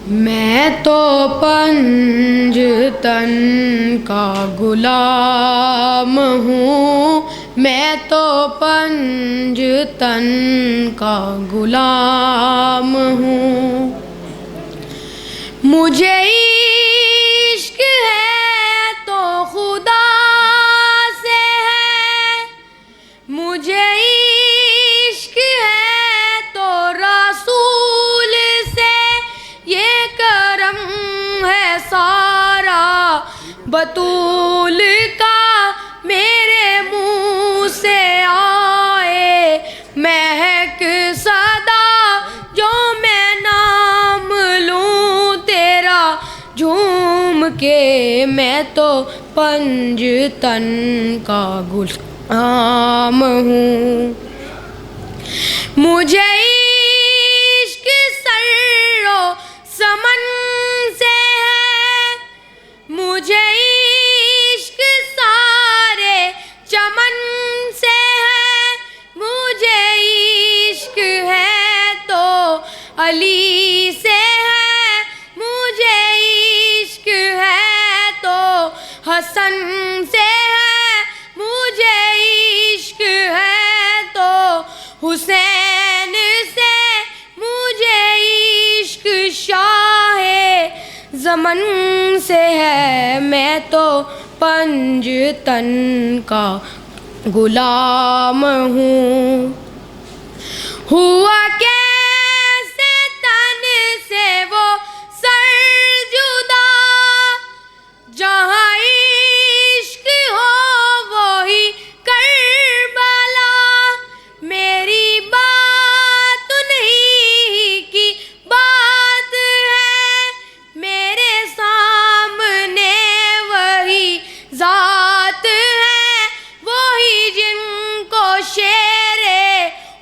میں تو پنج تن کا غلام ہوں، میں تو پنج تن کا غلام ہوں، مجھے عشق ہے تو خدا سے ہے، مجھے عشق ہے تو رسول سے، یہ کرم ہے سارا بطول کا، میرے منہ سے آئے مہک صدا، جو میں نام لوں تیرا جھوم کے، میں تو پنج تن کا غلام ہوں، مجھے عشق سر و سمن سے ہے، مجھے عشق سارے چمن سے ہے، مجھے عشق ہے تو علی سے ہے، مجھے عشق ہے تو حسن سے ہے، مجھے عشق ہے تو حسین سے، مجھے عشق شاہ زمن سے ہے، میں تو پنج تن کا غلام ہوں، ہوا کیسے تن سے وہ سر جدا، جہاں عشق ہو وہی کربلا، میری بات انہی کی بات ہے، میرے سامنے وہی ذات ہے، وہی جن کو شیر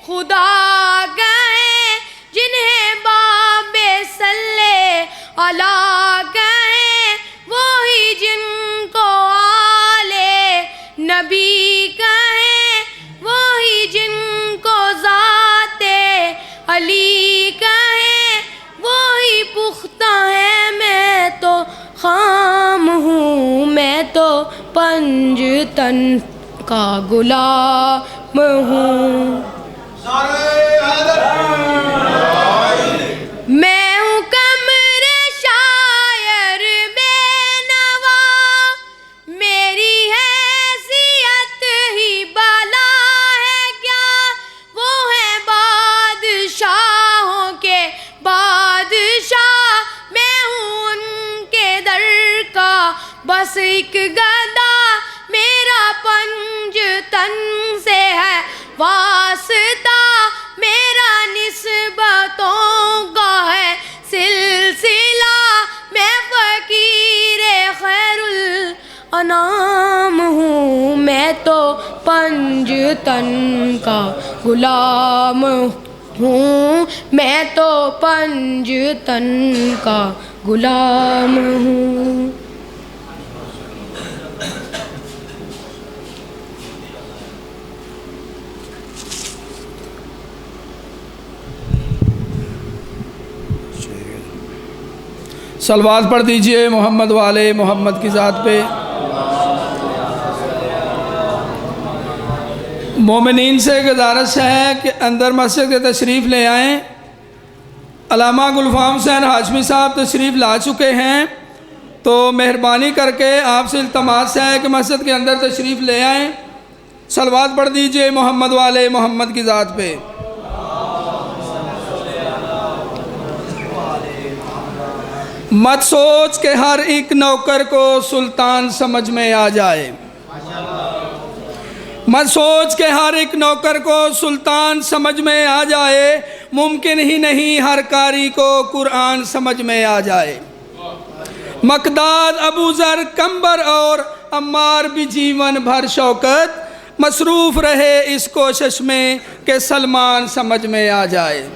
خدا کہیں، جنہیں باب صلی علیہ کہیں، وہی جن کو آل نبی کہیں، وہی جن کو ذات علی کہیں، وہی پختہ ہے، میں تو خام ہوں، میں تو پنج تن کا غلام ہوں، میں ہوں قمر شاعر بے نوا، میری حیثیت ہی بالا ہے کیا، وہ ہے بادشاہوں کے بادشاہ، میں ہوں ان کے در کا بس ایک گدا، میرا پنج تن سے ہے واسطہ، میرا نسبتوں کا ہے سلسلہ، میں فقیر خیر الانام ہوں، میں تو پنج تن کا غلام ہوں، میں تو پنج تن کا غلام ہوں۔ صلوات پڑھ دیجئے محمد والے محمد کی ذات پہ۔ مومنین سے گزارش ہے کہ اندر مسجد کے تشریف لے آئیں، علامہ گلفام حسین ہاشمی صاحب تشریف لا چکے ہیں، تو مہربانی کر کے آپ سے التماس ہے کہ مسجد کے اندر تشریف لے آئیں، صلوات پڑھ دیجئے محمد والے محمد کی ذات پہ۔ مت سوچ کہ ہر ایک نوکر کو سلطان سمجھ میں آ جائے، مت سوچ کہ ہر ایک نوکر کو سلطان سمجھ میں آ جائے، ممکن ہی نہیں ہر قاری کو قرآن سمجھ میں آ جائے۔ مقداد، ابو ذر، کمبر اور عمار بھی جیون بھر شوکت مصروف رہے اس کوشش میں کہ سلمان سمجھ میں آ جائے۔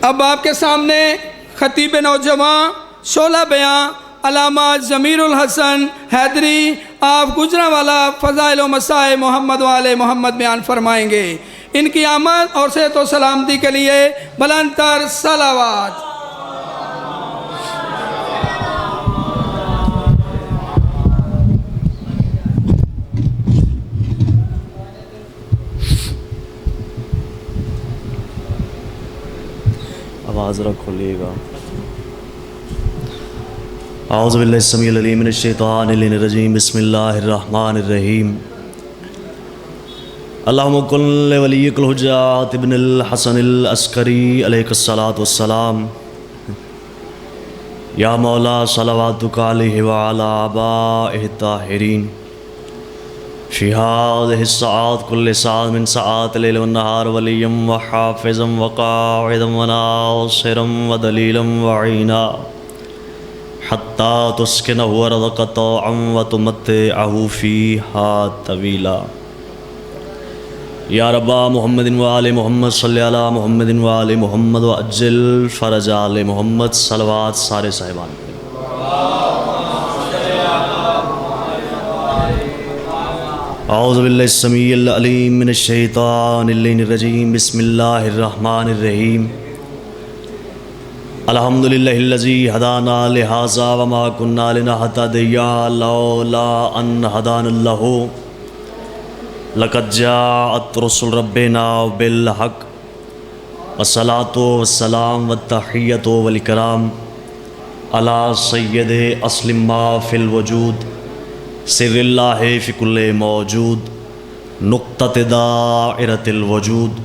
اب آپ کے سامنے خطیب نوجوان شعلہ بیاں علامہ ضمیر الحسن حیدری آپ گجرانوالہ فضائل و مسائل محمد والے محمد بیان فرمائیں گے۔ ان کی آمد اور صحت و سلامتی کے لیے بلند تر صلوات۔ آواز ذرا کھولیے گا. اعوذ باللہ السمیع العلیم من الشیطان الرجیم. بسم اللہ الرحمن الرحیم. اللہم کن لولیک الحجات ابن الحسن العسکری علیہ الصلاۃ والسلام. یا مولا صلواتک علیہ وعلی آبائہ الطاہرین. فی هذه الساعات كل ساعة من ساعات الليل والنهار وليا وحافظا وقاعدا وناصرا ودليلا وعينا حتى تسكنه أرضك طوعا وتمتعه فيها طويلا. یا رب محمد وآل محمد صلی علی محمد وآل محمد وعجل فرج آل محمد. صلوات سارے صاحبان. اعوذ باللہ السمیع العلیم من الشیطان الرجیم. بسم اللہ الرحمن الرحیم. الحمدللہ الذی ہدانا لہذا وما کننا لنہتدی لولا ان ہدانا اللہ. لقد جاءت رسل ربنا بالحق والصلاة والسلام والتحیۃ والاکرام علی سید اصل ما فی الوجود سر اللہ فی کل موجود نقطۃ دائرۃ الوجود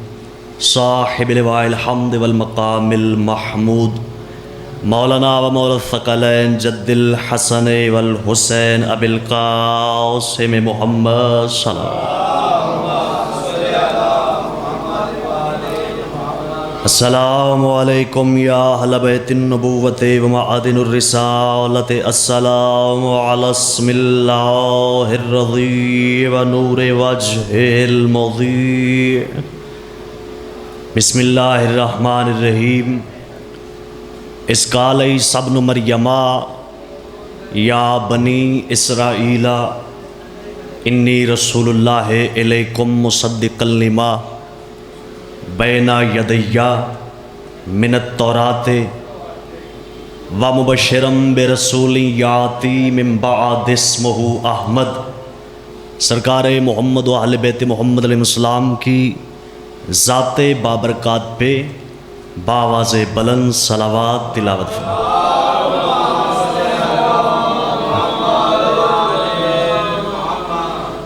صاحب لواء الحمد والمقام المحمود مولانا و مولا الثقلین جد الحسن والحسین ابی القاسم محمد صلی اللہ. السلام علیکم یا اہل بیت النبوۃ و معادن الرسالۃ. السلام علی اسم اللہ الرضی و نور وجہ المضیء. بسم اللہ الرحمن الرحیم. اس قال عیسی ابن مریم یا بنی اسرائیل انی رسول اللہ الیکم مصدقا لما بین یدی من التوراۃ ومبشرا برسول یاتی من بعد اسمہ احمد. سرکار محمد و اہل بیت محمد علیہ السلام کی ذات بابرکات پہ باواز بلند صلوات تلاوت فرمائیں.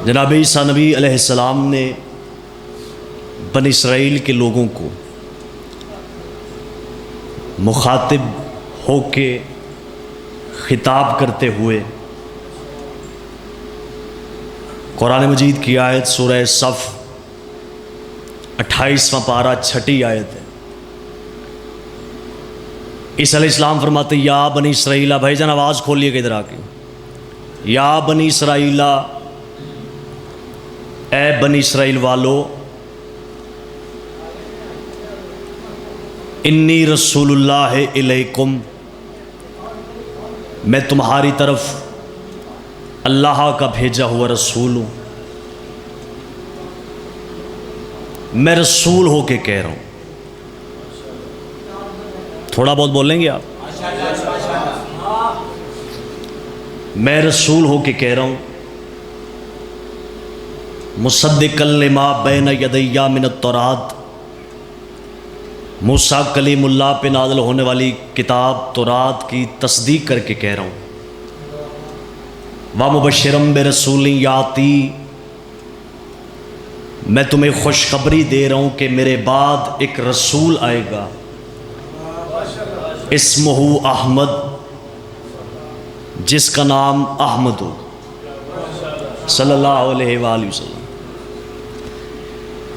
جناب عیسیٰ نبی علیہ السلام نے بنی اسرائیل کے لوگوں کو مخاطب ہو کے خطاب کرتے ہوئے قرآن مجید کی آیت سورہ صف 28واں پارہ 6 آیت ہے. عیسیٰ علیہ السلام فرماتے یا بنی اسرائیل. بھائی جان آواز کھولیے گا ادھر آ کے. یا بنی اسرائیل، اے بنی اسرائیل والو، انی رسول اللہ الیکم، میں تمہاری طرف اللہ کا بھیجا ہوا رسول ہوں. میں رسول ہو کے کہہ رہا ہوں. تھوڑا بہت بولیں گے آپ؟ میں رسول ہو کے کہہ رہا ہوں مصدقا لما بین یدی من التوراۃ، موسیٰ کلیم اللہ پہ نازل ہونے والی کتاب تورات کی تصدیق کر کے کہہ رہا ہوں. ومبشرا برسول یاتی، میں تمہیں خوشخبری دے رہا ہوں کہ میرے بعد ایک رسول آئے گا، اسمہ احمد، جس کا نام احمد ہو، صلی اللہ علیہ وآلہ وسلم.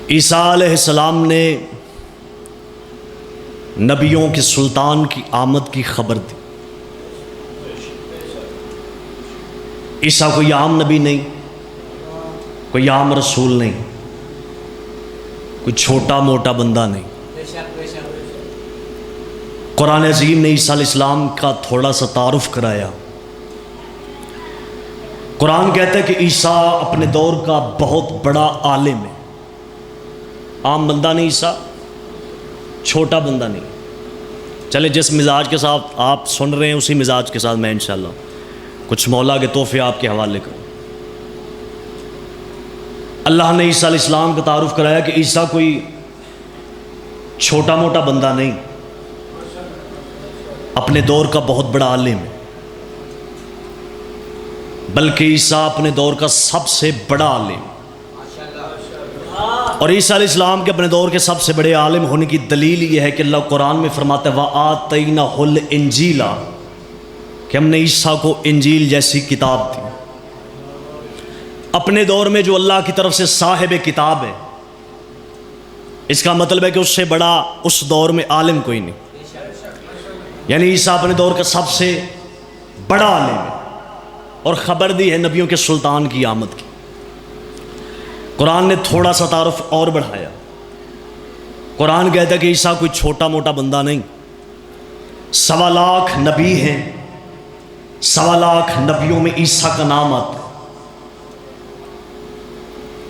عیسیٰ علیہ السلام نے نبیوں کے سلطان کی آمد کی خبر دی. عیسیٰ کوئی عام نبی نہیں، کوئی عام رسول نہیں، کوئی چھوٹا موٹا بندہ نہیں. قرآن عظیم نے عیسیٰ علیہ السلام کا تھوڑا سا تعارف کرایا. قرآن کہتا ہے کہ عیسیٰ اپنے دور کا بہت بڑا عالم ہے، عام بندہ نہیں. عیسیٰ چھوٹا بندہ نہیں. چلے جس مزاج کے ساتھ آپ سن رہے ہیں اسی مزاج کے ساتھ میں انشاءاللہ کچھ مولا کے تحفے آپ کے حوالے کروں. اللہ نے عیسیٰ علیہ السلام کا تعارف کرایا کہ عیسیٰ کوئی چھوٹا موٹا بندہ نہیں، اپنے دور کا بہت بڑا عالم ہے، بلکہ عیسیٰ اپنے دور کا سب سے بڑا عالم، اور عیسیٰ علیہ السلام کے اپنے دور کے سب سے بڑے عالم ہونے کی دلیل یہ ہے کہ اللہ قرآن میں فرماتا ہے وَآتَيْنَاهُ الْإِنْجِيلَ، کہ ہم نے عیسیٰ کو انجیل جیسی کتاب دی۔ اپنے دور میں جو اللہ کی طرف سے صاحب کتاب ہے، اس کا مطلب ہے کہ اس سے بڑا اس دور میں عالم کوئی نہیں، یعنی عیسیٰ اپنے دور کا سب سے بڑا عالم ہے، اور خبر دی ہے نبیوں کے سلطان کی آمد کی۔ قرآن نے تھوڑا سا تعارف اور بڑھایا، قرآن کہتا ہے کہ عیسیٰ کوئی چھوٹا موٹا بندہ نہیں، 1.25 لاکھ نبی ہیں، 1.25 لاکھ نبیوں میں عیسیٰ کا نام آتا ہے۔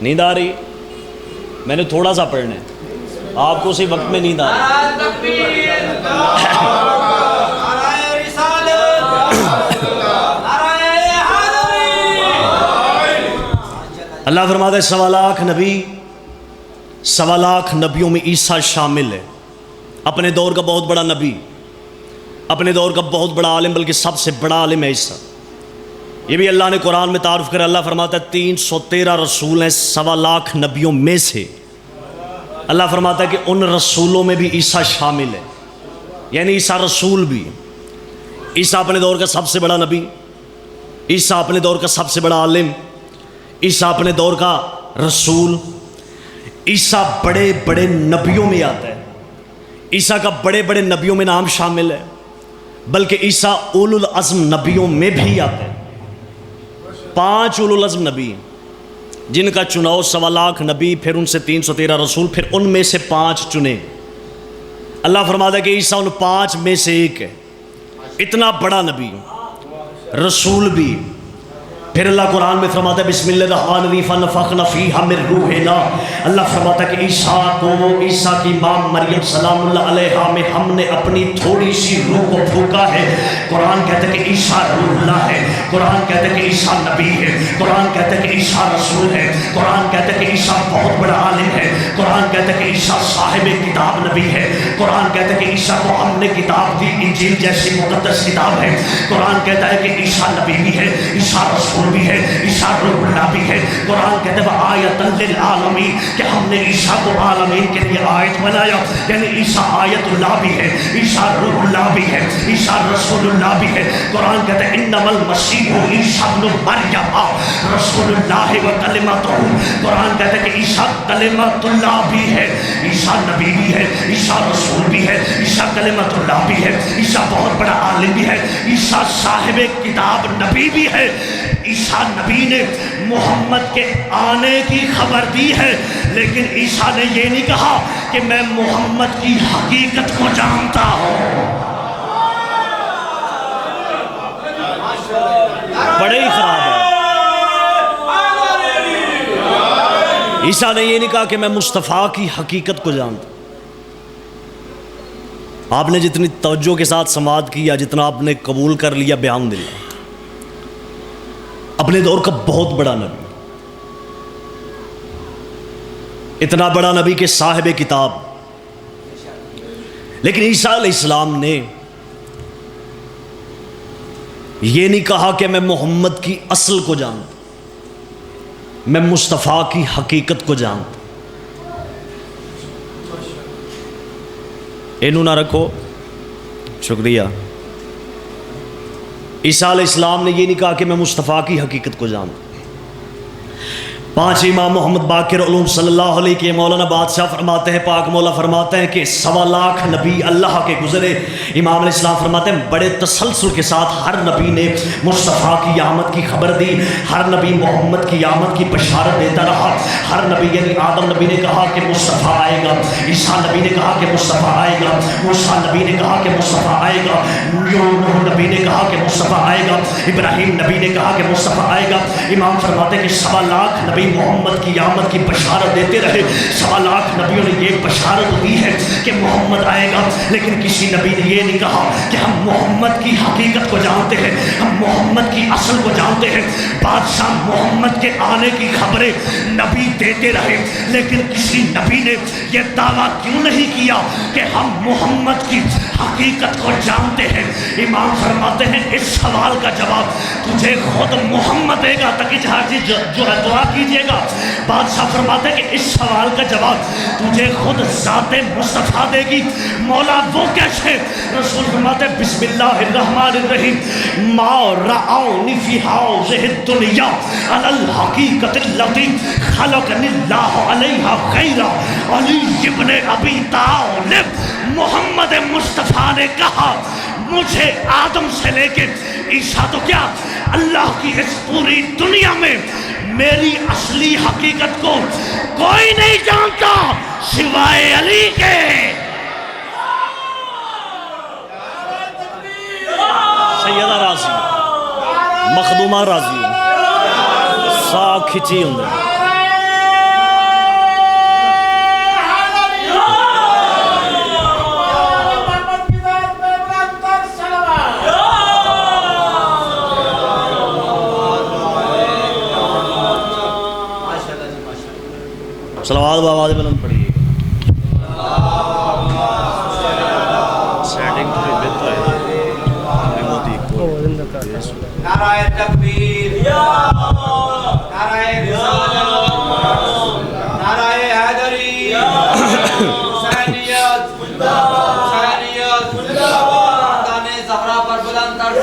نیند آ رہی؟ میں نے تھوڑا سا پڑھنا ہے، آپ کو اسی وقت میں نیند آ رہی؟ اللہ فرماتا ہے 1.25 لاکھ نبی، 1.25 لاکھ نبیوں میں عیسیٰ شامل ہے۔ اپنے دور کا بہت بڑا نبی، اپنے دور کا بہت بڑا عالم، بلکہ سب سے بڑا عالم ہے عیسیٰ۔ یہ بھی اللہ نے قرآن میں تعارف کرا، اللہ فرماتا ہے 313 رسول ہیں 1.25 لاکھ نبیوں میں سے۔ اللہ فرماتا ہے کہ ان رسولوں میں بھی عیسیٰ شامل ہے، یعنی عیسیٰ رسول بھی۔ عیسیٰ اپنے دور کا سب سے بڑا نبی، عیسیٰ اپنے دور کا سب سے بڑا عالم، عیسیٰ اپنے دور کا رسول۔ عیسیٰ بڑے بڑے نبیوں میں آتا ہے، عیسیٰ کا بڑے بڑے نبیوں میں نام شامل ہے، بلکہ عیسیٰ اولو العزم نبیوں میں بھی آتا ہے۔ 5 اولو العزم نبی جن کا چناؤ 1.25 لاکھ نبی، پھر ان سے 313 رسول، پھر ان میں سے 5 چنے۔ اللہ فرماتا ہے کہ عیسیٰ ان 5 میں سے ایک ہے، اتنا بڑا نبی رسول بھی۔ پھر اللہ قرآن میں فرماتا ہے بسم اللہ الرحمن الرحیم فنفخنا فیہا من روحنا، اللہ فرماتا ہے کہ عیسیٰ کی ماں مریم سلام اللہ علیہا میں ہم نے اپنی تھوڑی سی روح کو پھونکا ہے۔ قرآن کہتا ہے کہ عیسیٰ روح اللہ ہے، قرآن کہتا ہے کہ عیسیٰ نبی ہے، قرآن کہتا ہے کہ عیسیٰ رسول ہے، قرآن کہتا ہے کہ عیسیٰ بہت بڑا عالم ہے، قرآن کہتا ہے کہ عیسیٰ صاحب کتاب نبی ہے، قرآن کہتا ہے کہ عیسیٰ کو ہم نے کتاب دی، انجیل جیسی مقدس کتاب ہے۔ قرآن کہتا ہے کہ عیسیٰ نبی بھی ہے، عیسیٰ رسول بھی ہے، عیسیٰ روح اللہ بھی ہے۔ قرآن کہتے ہیں آیۃ للعالمین، کہ ہم نے عیسیٰ کو عالمین کے لیے آیت بنایا، یعنی عیسیٰ آیت اللہ بھی ہے، عیسیٰ روح اللہ بھی ہے، عیسیٰ رسول اللہ بھی ہے۔ قرآن کہتے ہیں انما المسیح عیسیٰ ابن مریم رسول اللہ و کلمتہ، قرآن کہتے ہیں کہ عیسیٰ کلمت اللہ بھی ہے، عیسیٰ نبی بھی ہے، عیسیٰ رسول بھی ہے، عیسیٰ کلمت اللہ بھی ہے، عیسیٰ بہت بڑا عالم بھی ہے، عیسیٰ صاحب کتاب نبی بھی ہے۔ عیسیٰ نبی نے محمد کے آنے کی خبر دی ہے، لیکن عیسیٰ نے یہ نہیں کہا کہ میں محمد کی حقیقت کو جانتا ہوں۔ بڑے ہی خراب ہے۔ عیسیٰ نے یہ نہیں کہا کہ میں مصطفیٰ کی حقیقت کو جانتا ہوں۔ آپ نے جتنی توجہ کے ساتھ سماعت کیا، جتنا آپ نے قبول کر لیا، بیان دلّہ اپنے دور کا بہت بڑا نبی، اتنا بڑا نبی کہ صاحب کتاب۔ لیکن عیسیٰ علیہ السلام نے یہ نہیں کہا کہ میں محمد کی اصل کو جانتا، میں مصطفیٰ کی حقیقت کو جانتا۔ اینو نہ رکھو، شکریہ۔ عیسیٰ علیہ السلام نے یہ نہیں کہا کہ میں مصطفیٰ کی حقیقت کو جانتا۔ 5 امام محمد باقر علوم صلی اللہ علیہ کے مولانا بادشاہ فرماتے ہیں، پاک مولا فرماتے ہیں کہ 1.25 لاکھ نبی اللہ کے گزرے۔ امام علیہ السلام فرماتے ہیں بڑے تسلسل کے ساتھ ہر نبی نے مصطفیٰ کی آمد کی خبر دی، ہر نبی محمد کی آمد کی بشارت دیتا رہا۔ ہر نبی یعنی آدم نبی نے کہا کہ مصطفیٰ آئے گا، عیسیٰ نبی نے کہا کہ مصطفیٰ آئے گا، موسیٰ نبی نے کہا کہ مصطفیٰ آئے گا، نوح نبی نے کہا کہ مصطفیٰ آئے گا، ابراہیم نبی نے کہا کہ مصطفیٰ آئے گا۔ امام فرماتے ہیں کہ 1.25 لاکھ نبی نبی محمد کی آمد کی بشارت دیتے رہے. 1.25 لاکھ نبیوں نے یہ بشارت دی ہے کہ محمد آئے گا، لیکن کسی نبی نے یہ نہیں کہا کہ ہم محمد کی حقیقت کو جانتے ہیں، ہم محمد کی اصل کو جانتے ہیں. بادشاہ محمد کے آنے کی خبریں نبی دیتے رہے، لیکن کسی نبی نے یہ دعویٰ کیوں نہیں کیا کہ ہم محمد کی حقیقت کو جانتے ہیں؟ امام فرماتے ہیں اس سوال کا جواب تجھے خود محمد دے گا. تاکہ جو ہے دعا کیجئے گا. بادشاہ فرماتے ہیں کہ اس سوال کا جواب تجھے خود ذات مصطفیٰ دے گی. مولا وہ کیسے؟ رسول فرماتے ہیں بسم اللہ الرحمن الرحیم ما رعونی فی حوضہ الدنیا علی الحقیقت التی خلقنی اللہ علیہ غیر علی ابن ابی طالب. محمد مصطفیٰ نے کہا مجھے آدم سے لے کے عیسیٰ تو کیا اللہ کی اس پوری دنیا میں میری اصلی حقیقت کو کوئی نہیں جانتا سوائے علی کے. سیدہ راضی مخدومہ راضی سا کھچی ہوں. صلوات بآواز بلند پڑھیے. سیٹنگ تھوڑی بہتر ہے. نعرہ تکبیر، نعرہ رسالت، نعرہ حیدری، حسینیت، حسینیت، خاندان زہرا پر بلند تر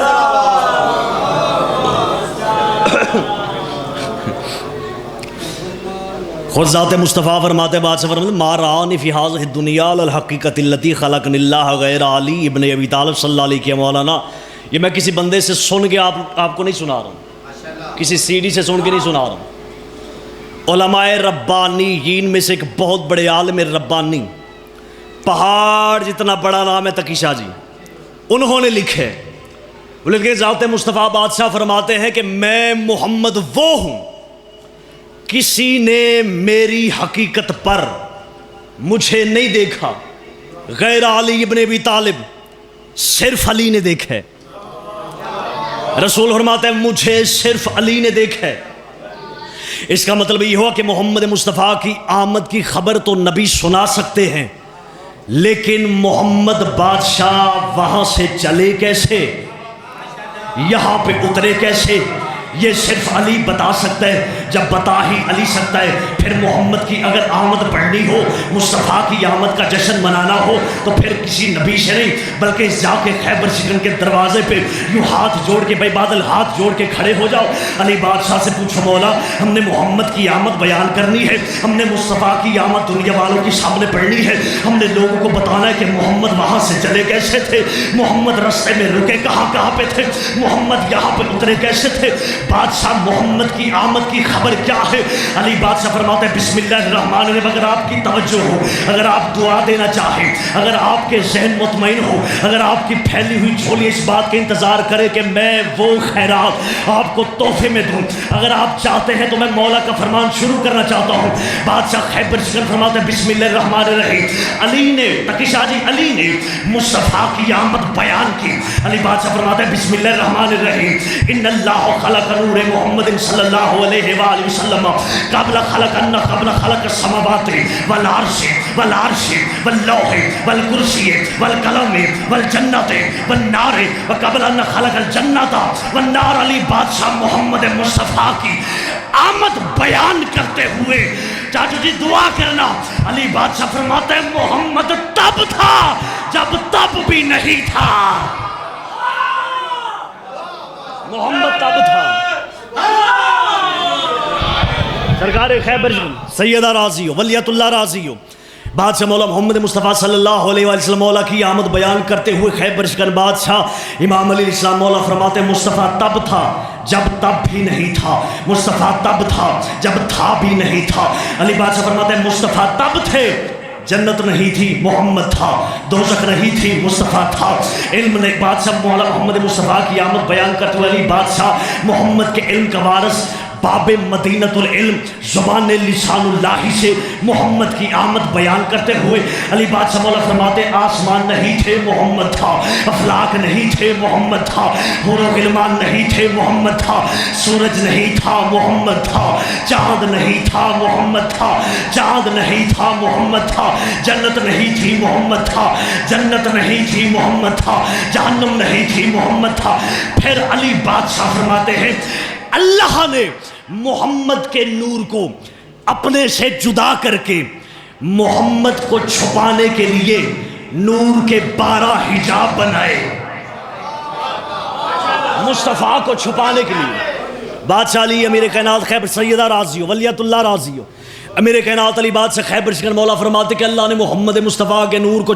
خود ذات مصطفیٰ فرماتے بادشاہ فرماتے ما رعونی فی حاذہ الدنیا علی الحقیقت التی خلقنی اللہ غیر علی ابن ابی طالب صلی اللہ علیہ کے مولانا. یہ میں کسی بندے سے سن کے آپ کو نہیں سنا رہا ہوں، کسی سی ڈی سے سن کے نہیں سنا رہا ہوں. علماء ربانیین میں سے ایک بہت بڑے عالم ربانی، پہاڑ جتنا بڑا نام ہے تقی شاہ جی، انہوں نے لکھے بلکہ ذات مصطفیٰ بادشاہ فرماتے ہیں کہ میں محمد وہ ہوں کسی نے میری حقیقت پر مجھے نہیں دیکھا غیر علی ابن ابی طالب، صرف علی نے دیکھا ہے. رسول فرماتے ہیں مجھے صرف علی نے دیکھا ہے. اس کا مطلب یہ ہوا کہ محمد مصطفیٰ کی آمد کی خبر تو نبی سنا سکتے ہیں، لیکن محمد بادشاہ وہاں سے چلے کیسے، یہاں پہ اترے کیسے، یہ صرف علی بتا سکتا ہے. جب بتا ہی علی سکتا ہے پھر محمد کی اگر آمد پڑھنی ہو، مصطفیٰ کی آمد کا جشن منانا ہو تو پھر کسی نبی سے نہیں بلکہ جا کے خیبر شکن کے دروازے پہ یوں ہاتھ جوڑ کے بھائی بادل ہاتھ جوڑ کے کھڑے ہو جاؤ. علی بادشاہ سے پوچھو مولا ہم نے محمد کی آمد بیان کرنی ہے، ہم نے مصطفیٰ کی آمد دنیا والوں کے سامنے پڑھنی ہے، ہم نے لوگوں کو بتانا ہے کہ محمد وہاں سے چلے کیسے تھے، محمد رستے میں رکے کہاں پہ تھے، محمد یہاں پہ اترے کیسے تھے. بادشاہ محمد کی آمد کی خبر کیا ہے؟ علی بادشاہ فرماتے ہیں بسم اللہ الرحمن الرحیم. اگر آپ کی توجہ ہو، اگر آپ دعا دینا چاہیں، اگر آپ کے ذہن مطمئن ہو، اگر آپ کی پھیلی ہوئی جھولی اس بات کا انتظار کرے کہ میں وہ خیرات آپ کو تحفے میں دوں، اگر آپ چاہتے ہیں تو میں مولا کا فرمان شروع کرنا چاہتا ہوں. بادشاہ خیبر شکن فرماتے ہیں بسم اللہ الرحمن الرحیم. علی نے تقی شاہ جی علی نے مصطفیٰ کی آمد بیان کی. علی بادشاہ فرماتے ہیں بسم اللہ الرحمن الرحیم ان اللہ خلق نور محمد صلی اللہ علیہ وآلہ وسلم قبل خلق السماوات والعرش واللوح والکرسی والقلم والجنت والنار وقبل ان خلق الجنت والنار. علی بادشاہ محمد مصطفیٰ کی آمد بیان کرتے ہوئے چاچو جی دعا کرنا. علی بادشاہ فرماتے ہیں محمد تب تھا جب تب بھی نہیں تھا، محمد تب تھا. سرکار خیبر سیدہ راضی ہو ولیت اللہ راضی ہو بادشاہ مولا محمد مصطفیٰ صلی اللہ علیہ وسلم مولا کی آمد بیان کرتے ہوئے خیبر شکن بادشاہ امام علی السلام مولا فرماتے ہیں مصطفیٰ تب تھا جب تب بھی نہیں تھا، مصطفیٰ تب تھا جب تھا بھی نہیں تھا. علی بادشاہ فرماتے ہیں مصطفیٰ تب تھے جنت نہیں تھی، محمد تھا، دوزخ نہیں تھی، مصطفیٰ تھا. علم نے بادشاہ مولا محمد مصطفیٰ کی آمد بیان کرتے ہوئے علی بادشاہ محمد کے علم کا وارث باب مدینۃ العلم زبان لسان اللہ سے محمد کی آمد بیان کرتے ہوئے علی بادشاہ مولا فرماتے آسمان نہیں تھے محمد تھا، افلاک نہیں تھے محمد تھا، حور و غلمان نہیں تھے محمد تھا، سورج نہیں تھا محمد تھا، چاند نہیں تھا محمد تھا، چاند نہیں تھا محمد تھا، جنت نہیں تھی محمد تھا، جنت نہیں تھی محمد تھا، جہنم نہیں تھی محمد تھا۔ پھر علی بادشاہ فرماتے ہیں اللہ نے محمد کے نور کو اپنے سے جدا کر کے محمد کو چھپانے کے لیے نور کے 12 حجاب بنائے، مصطفیٰ کو چھپانے کے لیے۔ بادشاہ علی امیر کائنات خیبر سیدہ راضی ہو، ولیت اللہ راضی ہو، امیر کائنات علی بادشاہ خیبر شکر مولا فرماتے کہ اللہ نے محمد مصطفیٰ کے نور کو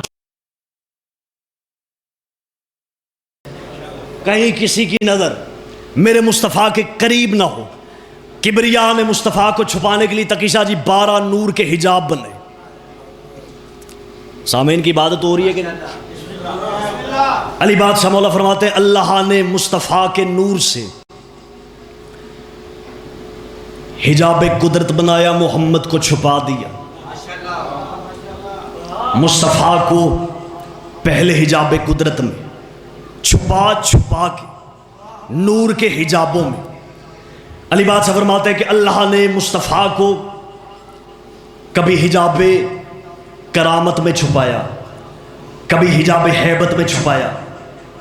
کہیں کسی کی نظر میرے مصطفیٰ کے قریب نہ ہو، کبریا میں مصطفیٰ کو چھپانے کے لیے تقیشہ جی 12 نور کے حجاب بنے۔ سامعین کی عبادت ہو رہی ہے کہ نہیں؟ علی بادشاہ مولا فرماتے ہیں اللہ نے مصطفیٰ کے نور سے حجاب قدرت بنایا، محمد کو چھپا دیا۔ مصطفیٰ کو پہلے حجاب قدرت میں چھپا چھپا کے نور کے حجابوں میں علی بادشاہ فرماتے ہیں کہ اللہ نے مصطفیٰ کو کبھی حجاب کرامت میں چھپایا، کبھی حجاب ہیبت میں چھپایا،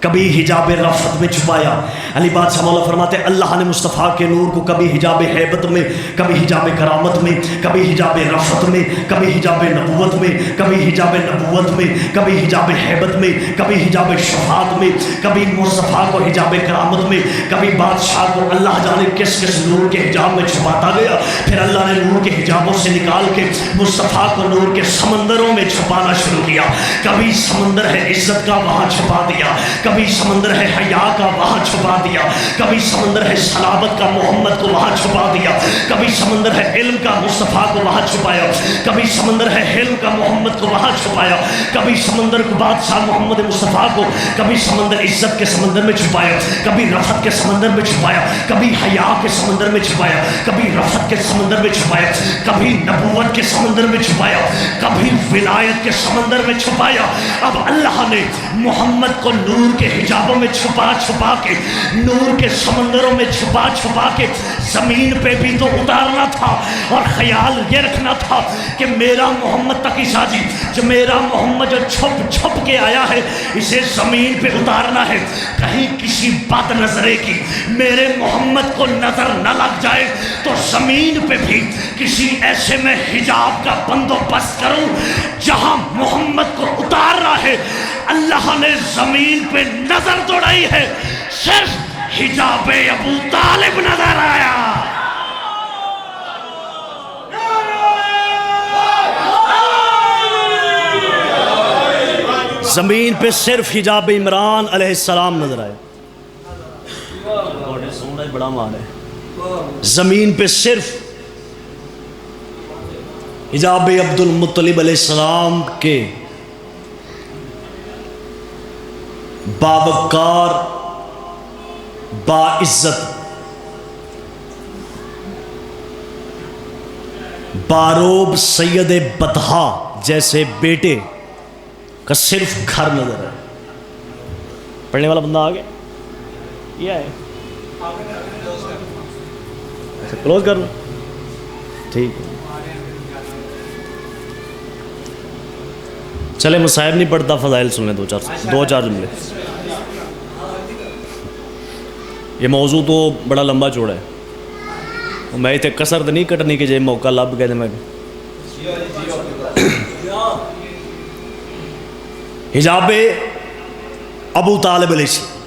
کبھی حجاب رفعت میں چھپایا۔ علی بادشاہ مولا فرماتے ہیں اللہ نے مصطفیٰ کے نور کو کبھی حجاب ہیبت میں، کبھی حجاب کرامت میں، کبھی حجاب رفعت میں، کبھی حجاب نبوت میں، کبھی حجاب نبوت میں، کبھی حجاب ہیبت میں، کبھی حجاب شفاعت میں، کبھی مصطفیٰ کو حجاب کرامت میں، کبھی بادشاہ کو اللہ جانے کس کس نور کے حجاب میں چھپاتا گیا۔ پھر اللہ نے نور کے حجابوں سے نکال کے مصطفیٰ کو نور کے سمندروں میں چھپانا شروع کیا۔ کبھی سمندر ہے عزت کا وہاں چھپا دیا، کبھی سمندر ہے حیا کا وہاں چھپا دیا، کبھی سمندر ہے صلابت کا محمد کو وہاں چھپا دیا، کبھی سمندر ہے علم کا مصطفیٰ کو وہاں چھپایا، کبھی سمندر ہے حلم کا محمد کو وہاں چھپایا، کبھی سمندر کو بادشاہ محمد مصطفیٰ کو، کبھی سمندر عزت کے سمندر میں چھپایا، کبھی رفعت کے سمندر میں چھپایا، کبھی حیا کے سمندر میں چھپایا، کبھی رفعت کے سمندر میں چھپایا، کبھی نبوت کے سمندر میں چھپایا، کبھی ولایت کے سمندر میں چھپایا۔ اب اللہ نے محمد کو نور کے حجابوں میں چھپا چھپا کے، نور کے سمندروں میں چھپا چھپا کے زمین پہ بھی تو اتارنا تھا، اور خیال یہ رکھنا تھا کہ میرا محمد تقی شاہ جی جو میرا محمد جو چھپ چھپ کے آیا ہے اسے زمین پہ اتارنا ہے، کہیں کسی بد نظرے کی میرے محمد کو نظر نہ لگ جائے تو زمین پہ بھی کسی ایسے میں حجاب کا بندوبست کروں جہاں محمد کو اتارنا ہے۔ اللہ نے زمین پہ نظر دوڑائی ہے، صرف حجاب ابو طالب نظر آیا۔ زمین پہ صرف حجاب عمران علیہ السلام نظر آیا۔ بڑا مال ہے، زمین پہ صرف حجاب عبد المطلب علیہ السلام کے باوقار باعزت باروب سید بطحا جیسے بیٹے کا صرف گھر نظر ہے۔ پڑھنے والا بندہ آ گیا، یہ ہے کلوز کر لو، ٹھیک ہے۔ چلے مصائب نہیں پڑھتا، فضائل سن لیں دو چار جملے۔ یہ موضوع تو بڑا لمبا چوڑا ہے، میں اتنے کسر تو نہیں کٹنی کہ جی موقع لب گئے میں۔ حجاب ابو طالب علیہ السلام،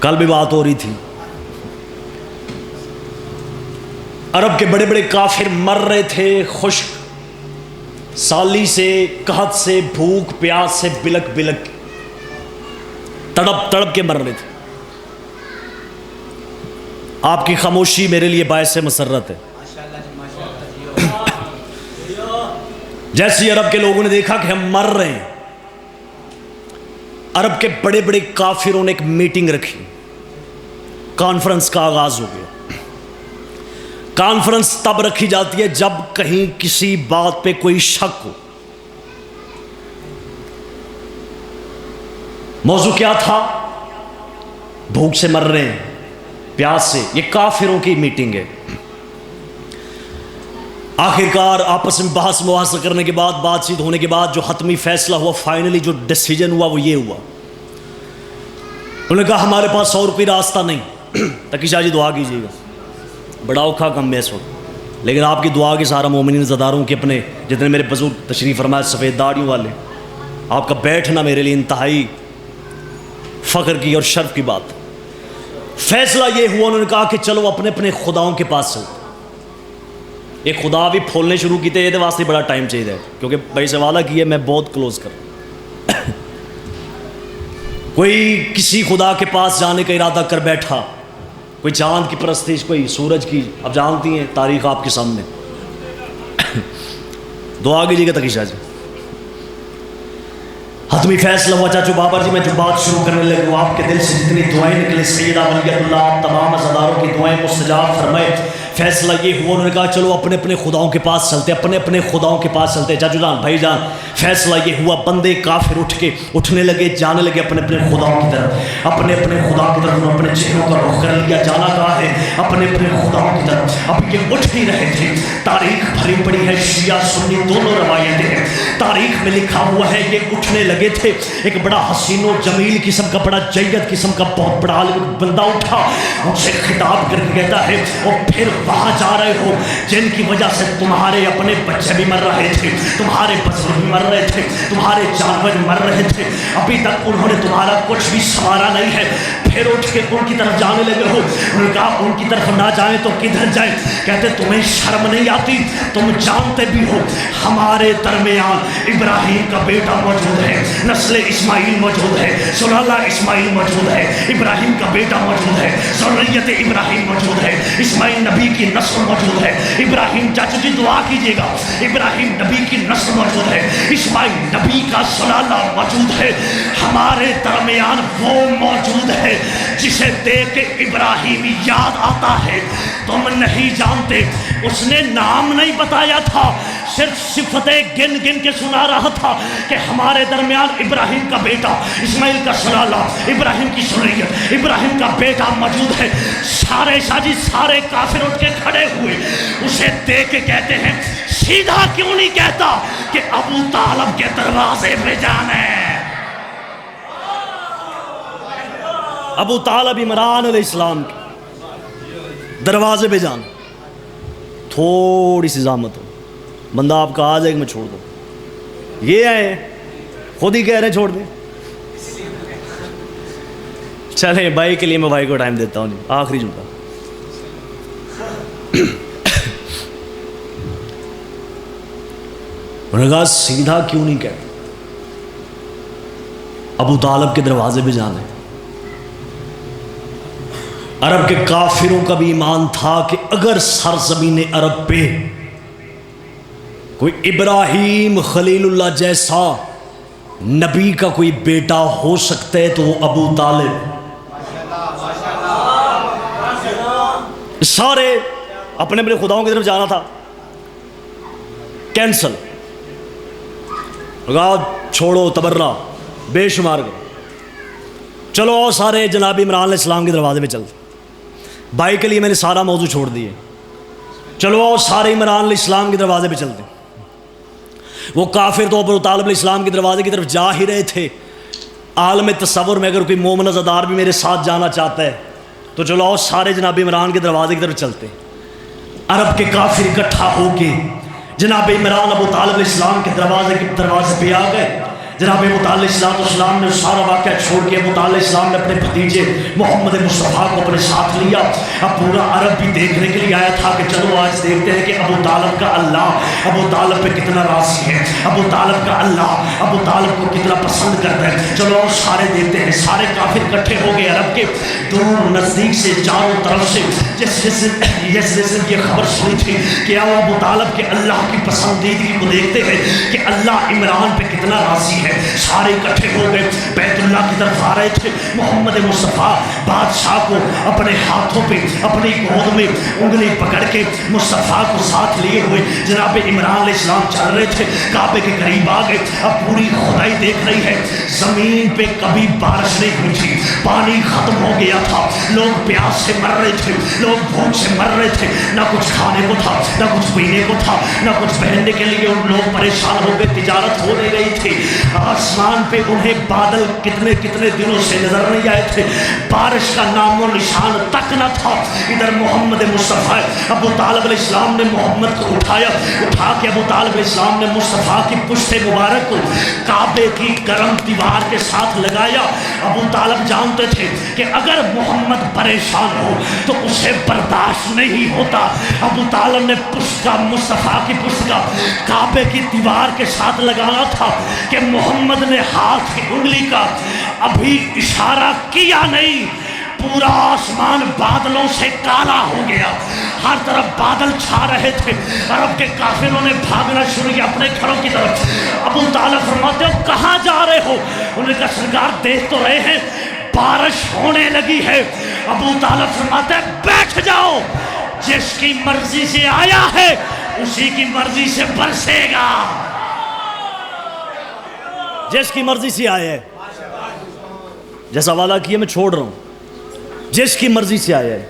کل بھی بات ہو رہی تھی، عرب کے بڑے بڑے کافر مر رہے تھے، خشک سالی سے، قحط سے، بھوک پیاس سے بلک بلک تڑپ تڑپ کے مر رہے تھے۔ آپ کی خاموشی میرے لیے باعث مسرت ہے۔ جیسے عرب کے لوگوں نے دیکھا کہ ہم مر رہے ہیں، عرب کے بڑے بڑے کافروں نے ایک میٹنگ رکھی، کانفرنس کا آغاز ہو گیا. کانفرنس تب رکھی جاتی ہے جب کہیں کسی بات پہ کوئی شک ہو. موضوع کیا تھا؟ بھوک سے مر رہے ہیں, پیاس سے. یہ کافروں کی میٹنگ ہے. آخرکار آپس میں بحث مباحثہ کرنے کے بعد, بات چیت ہونے کے بعد جو حتمی فیصلہ ہوا, فائنلی جو ڈیسیجن ہوا وہ یہ ہوا. انہوں نے کہا ہمارے پاس اور کوئی راستہ نہیں, تقی شاہ جی دعا کیجیے گا, بڑا اوکھا کم ہے اس وقت, لیکن آپ کی دعا کے سارا مومنین زداروں کے اپنے جتنے میرے بزرگ تشریف فرمائے سفید داڑیوں والے, آپ کا بیٹھنا میرے لیے انتہائی فخر کی اور شرف کی بات. فیصلہ یہ ہوا, انہوں نے کہا کہ چلو اپنے اپنے خداؤں کے پاس چلو. ایک خدا بھی پھولنے شروع کیتے, یہ واسطے بڑا ٹائم چاہیے کیونکہ بھائی سے وعدہ کیا میں بہت کلوز کر. کوئی کسی خدا کے پاس جانے کا ارادہ کر بیٹھا, کوئی چاند کی پرستش, کوئی سورج کی, اب جانتی ہیں تاریخ آپ کے سامنے. دعا کیجیے گا تقی شاہ جی. حتمی فیصلہ ہوا. چاچو بابر جی میں جو بات شروع کرنے لگے وہ آپ کے دل سے جتنی دعائیں نکلے سیدہ ولیت اللہ آپ تمام عزاداروں کی دعائیں مستجاب فرمائے. فیصلہ یہ ہوا, انہوں نے کہا چلو اپنے اپنے خداؤں کے پاس چلتے, اپنے اپنے خداؤں کے پاس چلتے. چاچو جان, بھائی جان, فیصلہ یہ ہوا, بندے کافر اٹھنے لگے, جانے لگے اپنے اپنے خداؤں کی طرف. اپنے اپنے خدا کی طرف انہوں نے اپنے چہروں کا رخ کر لیا. جانا کہا ہے اپنے اپنے خداؤں کی طرف. اب یہ اٹھ نہیں رہے تھے. تاریخ بھری پڑی ہے, شیعہ سنی دونوں روایتیں ہیں. تاریخ میں لکھا ہوا ہے یہ اٹھنے لگے تھے. ایک بڑا حسین و جمیل قسم کا, بڑا جید قسم کا, بہت بڑا عالم بندہ اٹھا, ان سے خطاب کر کے کہتا ہے اور پھر وہاں جا رہے ہو جن کی وجہ سے تمہارے اپنے بچے بھی مر رہے تھے, تمہارے بزرگ بھی مر رہے تھے, تمہارے جانور بھی مر رہے تھے, ابھی تک انہوں نے تمہارا کچھ بھی سنوارا نہیں ہے. پھر اٹھ کے ان کی طرف جانے لگے ہو. انہوں نے کہا ان کی طرف نہ جائیں تو کدھر جائیں؟ کہتے تمہیں شرم نہیں آتی؟ تم جانتے بھی ہو ہمارے درمیان ابراہیم کا بیٹا موجود ہے, نسل اسماعیل موجود ہے, سلالہ اسماعیل موجود ہے, ابراہیم کا بیٹا موجود ہے, ذریت ابراہیم موجود ہے, اسماعیل نبی کی نسل موجود ہے. ابراہیم, چاچو جی دعا کیجیے گا, ابراہیم نبی کی نسل موجود ہے, اسماعیل نبی کا سلالہ موجود ہے. ہمارے درمیان وہ موجود ہے جسے دیکھ کے ابراہیم یاد آتا ہے. تم نہیں جانتے, اس نے نام نہیں بتایا تھا, صرف صفتیں گن گن کے سنا رہا تھا کہ ہمارے درمیان ابراہیم کا بیٹا, اسماعیل کا سلالہ, ابراہیم کی ذریت, ابراہیم کا بیٹا موجود ہے. سارے شاجی سارے کافر اٹھ کے کھڑے ہوئے, اسے دیکھ کے کہتے ہیں سیدھا کیوں نہیں کہتا کہ ابو طالب کے دروازے پہ جانا ہے. ابو طالب عمران علیہ السلام کے دروازے پہ جانا. تھوڑی سی زحمت ہو, بندہ آپ کا آ جائے کہ میں چھوڑ دوں, یہ آئے خود ہی کہہ رہے چھوڑ دیں. چلیں بھائی کے لیے میں بھائی کو ٹائم دیتا ہوں, آخری جملہ. انہوں نے کہا سیدھا کیوں نہیں کہتے, ابو طالب کے دروازے پہ جانا ہے. عرب کے کافروں کا بھی ایمان تھا کہ اگر سرزمین عرب پہ کوئی ابراہیم خلیل اللہ جیسا نبی کا کوئی بیٹا ہو سکتا ہے تو وہ ابو طالب. سارے اپنے اپنے خداؤں کی طرف جانا تھا, کینسل. چھوڑو تبرہ بے شمار کرو, چلو آؤ سارے جناب عمران علیہ السلام کے دروازے پہ چلتے. بھائی کے لیے میں نے سارا موضوع چھوڑ دیے, چلو آؤ سارے عمران علیہ السلام کے دروازے پہ چلتے. وہ کافر تو ابو طالب علیہ السلام کے دروازے کی طرف جا ہی رہے تھے. عالم تصور میں اگر کوئی مومن عزادار بھی میرے ساتھ جانا چاہتا ہے تو چلو آؤ سارے جناب عمران کے دروازے کی طرف چلتے. عرب کے کافر اکٹھا ہو کے جناب عمران ابو طالب علیہ السلام کے دروازے پہ آ گئے. جناب ابو طالب علیہ السلام نے سارا واقعہ چھوڑ کے ابو طالب علیہ السلام نے اپنے بھتیجے محمد مصطفیٰ کو اپنے ساتھ لیا. اب پورا عرب بھی دیکھنے کے لیے آیا تھا کہ چلو آج دیکھتے ہیں کہ ابو طالب کا اللہ ابو طالب پہ کتنا راضی ہے, ابو طالب کا اللہ ابو طالب کو کتنا پسند کرتا ہے. چلو اور سارے دیکھتے ہیں. سارے کافر اکٹھے ہو گئے عرب کے دور نزدیک سے چاروں طرف سے. جس نے یہ خبر سنی تھی کہ ابو طالب کے اللہ کی پسندیدگی کو دیکھتے ہیں کہ اللہ عمران پہ کتنا راضی ہے, ہیں سارے اکٹھے ہو گئے، بیت اللہ کی طرف آ رہے تھے۔ محمد مصطفیٰ بادشاہ کو اپنے ہاتھوں پہ اپنی گود میں انگلی پکڑ کے مصطفیٰ کو ساتھ لیے ہوئے جناب عمران علیہ السلام چل رہے تھے، کعبے کے قریب آ گئے۔ اب پوری خدائی دیکھ رہی ہے، زمین پہ کبھی بارش نہیں ہوئی تھی، پانی ختم ہو گیا تھا، لوگ پیاس سے مر رہے تھے، لوگ بھوک سے مر رہے تھے، نہ کچھ کھانے کو تھا، نہ کچھ پینے کو تھا، نہ کچھ پہننے کے لیے، ان لوگ پریشان ہو گئے، تجارت ہو نہیں رہی تھی۔ آسمان پہ انہیں بادل کتنے کتنے دنوں سے نظر نہیں آئے تھے، بارش کا نام و نشان تک نہ تھا۔ ادھر محمد مصطفیٰ، ابو طالب علیہ السلام نے محمد کو اٹھایا، اٹھا کے ابو طالب علیہ السلام نے مصطفیٰ کی پشت مبارک کو کعبے کی گرم دیوار کے ساتھ لگایا۔ ابو طالب جانتے تھے کہ اگر محمد پریشان ہو تو اسے برداشت نہیں ہوتا۔ ابو طالب نے پشت کا مصطفیٰ کی پشت کا کعبے کی دیوار کے ساتھ لگانا تھا کہ محمد نے ہاتھ کی انگلی کا ابھی اشارہ کیا نہیں، پورا آسمان بادلوں سے کالا ہو گیا، ہر طرف بادل چھا رہے تھے، عرب کے کافروں نے بھاگنا شروع کیا اپنے گھروں کی طرف۔ ابو طالب فرماتے ہو کہاں جا رہے ہو؟ انہوں نے کہا سرکار دیکھ تو رہے ہیں بارش ہونے لگی ہے۔ ابو طالب فرماتے ہیں بیٹھ جاؤ، جس کی مرضی سے آیا ہے اسی کی مرضی سے برسے گا، جس کی مرضی سے آیا ہے، جیسا وعدہ کیا میں چھوڑ رہا ہوں، جس کی مرضی سے آیا ہے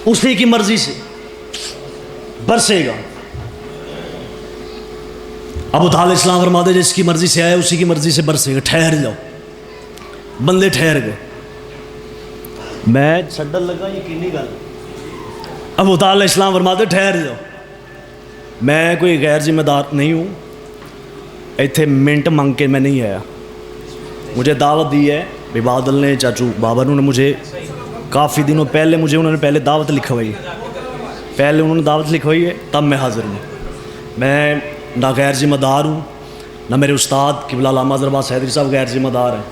اسی کی مرضی سے برسے گا۔ ابو طالب اسلام فرماتے جس کی مرضی سے آیا اسی کی مرضی سے برسے گا، ٹھہر جاؤ۔ بندے ٹھہر گئے، میں چھڈن لگا یقینی گل۔ ابو طالب اسلام فرماتے ٹھہر جاؤ، میں کوئی غیر ذمہ دار نہیں ہوں، ایتھے منٹ منگ کے میں نہیں آیا، مجھے دعوت دی ہے بھائی بادل نے، چاچو بابا نے مجھے کافی دنوں پہلے انہوں نے پہلے دعوت لکھوائی، پہلے انہوں نے دعوت لکھوائی ہے، تب میں حاضر ہوں۔ میں نہ غیر ذمہ دار ہوں، نہ میرے استاد قبلہ علامہ حضرت عباس حیدری صاحب غیر ذمہ دار ہیں،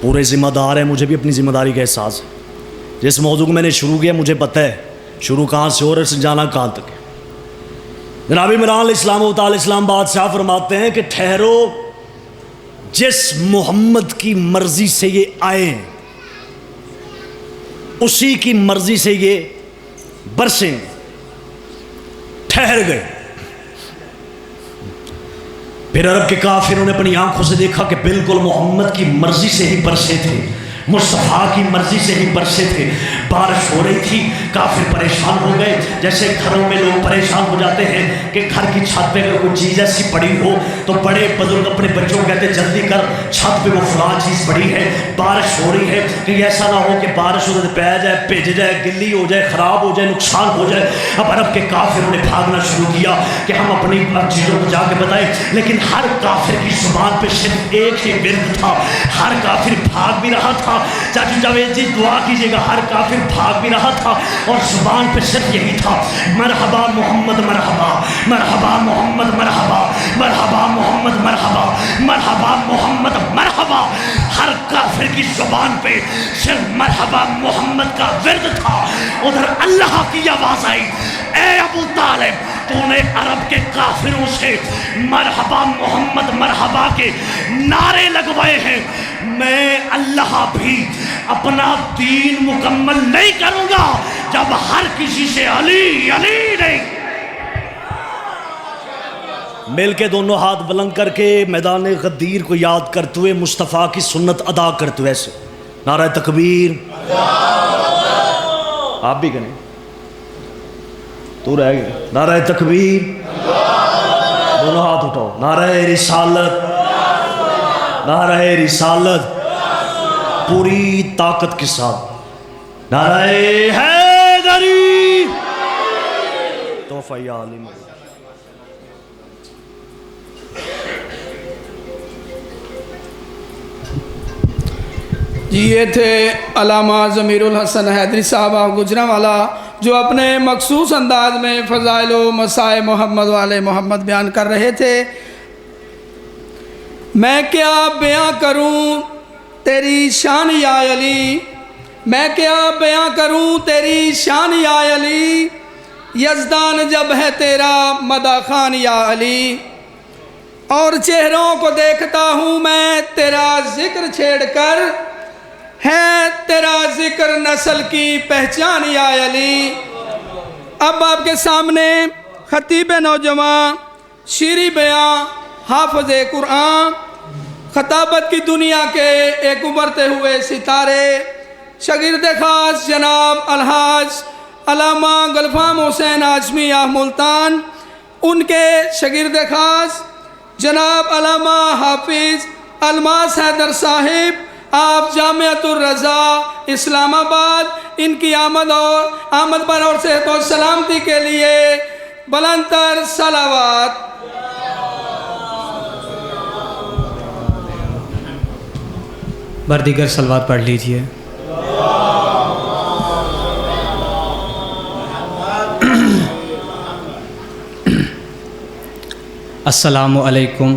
پورے ذمہ دار ہیں۔ مجھے بھی اپنی ذمہ داری کا احساس ہے۔ جس موضوع کو میں نے شروع کیا مجھے پتہ ہے شروع کہاں سے اور جانا کہاں تک ہے۔ جناب عمران علیہ السلام و تعالی السلام بادشاہ فرماتے ہیں کہ ٹھہرو، جس محمد کی مرضی سے یہ آئے ہیں اسی کی مرضی سے یہ برسیں۔ ٹھہر گئے۔ پھر عرب کے کافروں نے اپنی آنکھوں سے دیکھا کہ بالکل محمد کی مرضی سے ہی برسے تھے، مصطفیٰ کی مرضی سے ہی برسے تھے۔ بارش ہو رہی تھی، کافر پریشان ہو گئے، جیسے گھروں میں لوگ پریشان ہو جاتے ہیں کہ گھر کی چھت پہ اگر کوئی چیز ایسی پڑی ہو تو بڑے بزرگ اپنے بچوں کو کہتے ہیں جلدی کر، چھت پہ وہ فلاں چیز پڑی ہے، بارش ہو رہی ہے، کہ ایسا نہ ہو کہ بارش ہو تو پہ جائے، بھیج جائے، گلی ہو جائے، خراب ہو جائے، نقصان ہو جائے۔ اب عرب کے کافروں نے بھاگنا شروع کیا کہ ہم اپنی چیزوں کو جا کے بتائیں، لیکن ہر کافر کی زبان پہ صرف ایک ہی ورد تھا، ہر کافر بھاگ بھی رہا تھا۔ چاچو جاوید جی دعا کیجیے گا، ہر کافر بھاگ بھی رہا تھا اور زبان پہ صرف یہی تھا، مرحبا محمد مرحبا، مرحبا محمد مرحبا، مرحبا محمد مرحبا، مرحبا محمد مرحبا۔ ہر کافر کی زبان پہ صرف مرحبا محمد کا ورد تھا۔ ادھر اللہ کی آواز آئی، اے ابو طالب تو نے عرب کے کافروں سے مرحبا محمد مرحبا کے نعرے لگوائے ہیں، میں اللہ بھی اپنا دین مکمل نہیں کروں گا جب ہر کسی سے علی علی نہیں۔ مل کے دونوں ہاتھ بلند کر کے میدان غدیر کو یاد کرتے ہوئے مصطفیٰ کی سنت ادا کرتے ہوئے ایسے نعرہ تکبیر، آپ بھی کریں، تو رہ گئے، نعرہ تکبیر، دونوں ہاتھ اٹھاؤ، نعرہ رسالت، نعرہ رسالت پوری طاقت کے ساتھ، نعرہ حیدری، تحفہ یا عالم۔ جی یہ تھے علامہ ضمیر الحسن حیدری صاحب آف گجرانوالہ، جو اپنے مخصوص انداز میں فضائل و مسائل محمد والے محمد بیان کر رہے تھے۔ میں کیا بیاں کروں تیری شان یا علی، میں کیا بیاں کروں تیری شان یا علی، یزدان جب ہے تیرا مدح خوان یا علی، اور چہروں کو دیکھتا ہوں میں تیرا ذکر چھیڑ کر، ہے تیرا ذکر نسل کی پہچان یا علی۔ اب آپ کے سامنے خطیب نوجوان، شیریں بیاں، حافظ قرآن، خطابت کی دنیا کے ایک ابھرتے ہوئے ستارے، شاگرد خاص جناب الحاج علامہ گلفام حسین ہاشمی ملتان، ان کے شاگرد خاص جناب علامہ حافظ الماس حیدر صاحب، آپ جامعۃ الرضا اسلام آباد، ان کی آمد پر اور صحت و سلامتی کے لیے بلند تر صلوات۔ بردیگر صلوات پڑھ لیجئے۔ السلام علیکم